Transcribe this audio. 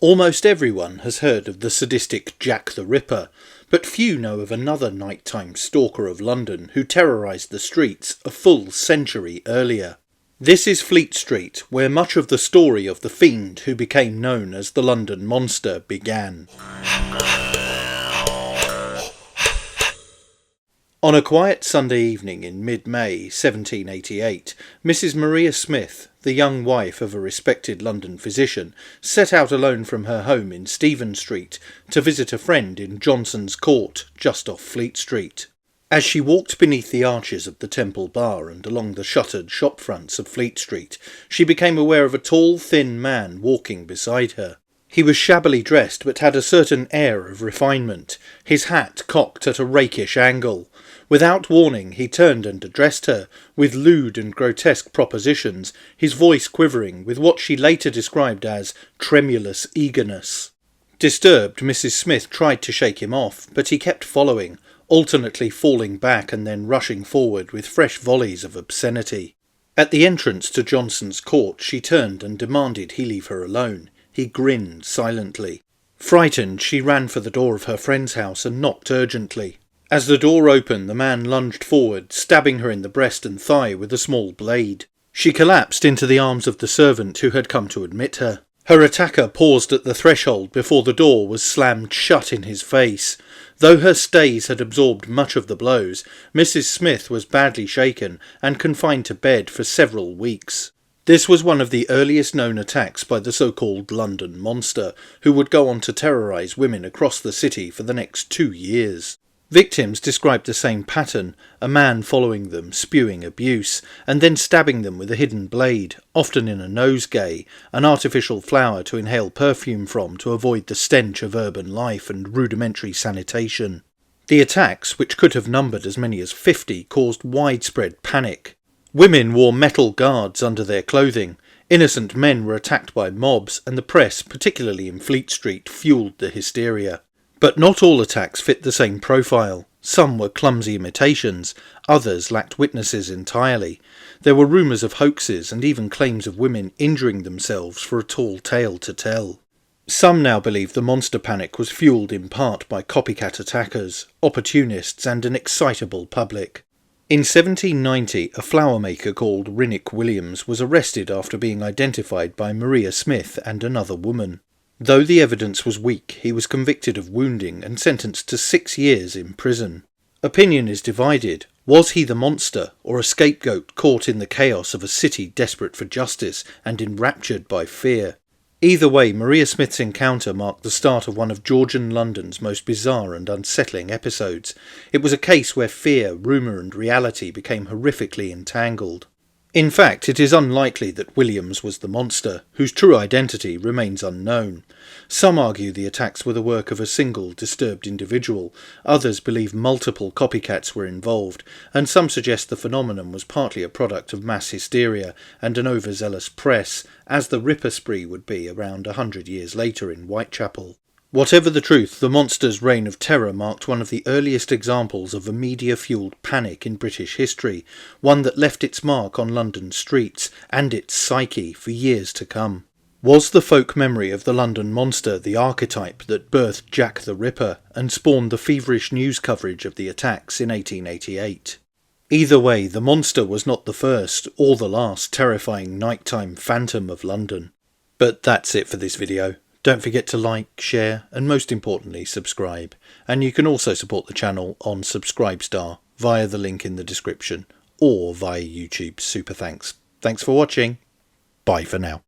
Almost everyone has heard of the sadistic Jack the Ripper, but few know of another nighttime stalker of London who terrorised the streets a full century earlier. This is Fleet Street, where much of the story of the fiend who became known as the London Monster began. On a quiet Sunday evening in mid-May 1788, Mrs. Maria Smith, the young wife of a respected London physician, set out alone from her home in Stephen Street to visit a friend in Johnson's Court, just off Fleet Street. As she walked beneath the arches of the Temple Bar and along the shuttered shop fronts of Fleet Street, she became aware of a tall, thin man walking beside her. He was shabbily dressed, but had a certain air of refinement, his hat cocked at a rakish angle. Without warning, he turned and addressed her, with lewd and grotesque propositions, his voice quivering with what she later described as tremulous eagerness. Disturbed, Mrs. Smith tried to shake him off, but he kept following, alternately falling back and then rushing forward with fresh volleys of obscenity. At the entrance to Johnson's Court, she turned and demanded he leave her alone. He grinned silently. Frightened, she ran for the door of her friend's house and knocked urgently. As the door opened, the man lunged forward, stabbing her in the breast and thigh with a small blade. She collapsed into the arms of the servant who had come to admit her. Her attacker paused at the threshold before the door was slammed shut in his face. Though her stays had absorbed much of the blows, Mrs. Smith was badly shaken and confined to bed for several weeks. This was one of the earliest known attacks by the so-called London Monster, who would go on to terrorise women across the city for the next 2 years. Victims described the same pattern, a man following them, spewing abuse, and then stabbing them with a hidden blade, often in a nosegay, an artificial flower to inhale perfume from to avoid the stench of urban life and rudimentary sanitation. The attacks, which could have numbered as many as 50, caused widespread panic. Women wore metal guards under their clothing, innocent men were attacked by mobs, and the press, particularly in Fleet Street, fuelled the hysteria. But not all attacks fit the same profile. Some were clumsy imitations, others lacked witnesses entirely. There were rumours of hoaxes and even claims of women injuring themselves for a tall tale to tell. Some now believe the monster panic was fuelled in part by copycat attackers, opportunists and an excitable public. In 1790, a flower maker called Rhinnick Williams was arrested after being identified by Maria Smith and another woman. Though the evidence was weak, he was convicted of wounding and sentenced to 6 years in prison. Opinion is divided. Was he the monster, or a scapegoat caught in the chaos of a city desperate for justice and enraptured by fear? Either way, Maria Smith's encounter marked the start of one of Georgian London's most bizarre and unsettling episodes. It was a case where fear, rumour and reality became horrifically entangled. In fact, it is unlikely that Williams was the monster, whose true identity remains unknown. Some argue the attacks were the work of a single disturbed individual, others believe multiple copycats were involved, and some suggest the phenomenon was partly a product of mass hysteria and an overzealous press, as the Ripper spree would be around 100 years later in Whitechapel. Whatever the truth, the monster's reign of terror marked one of the earliest examples of a media-fuelled panic in British history, one that left its mark on London's streets and its psyche for years to come. Was the folk memory of the London Monster the archetype that birthed Jack the Ripper and spawned the feverish news coverage of the attacks in 1888? Either way, the monster was not the first or the last terrifying nighttime phantom of London. But that's it for this video. Don't forget to like, share and most importantly subscribe. And you can also support the channel on Subscribestar via the link in the description or via YouTube Super Thanks. Thanks for watching. Bye for now.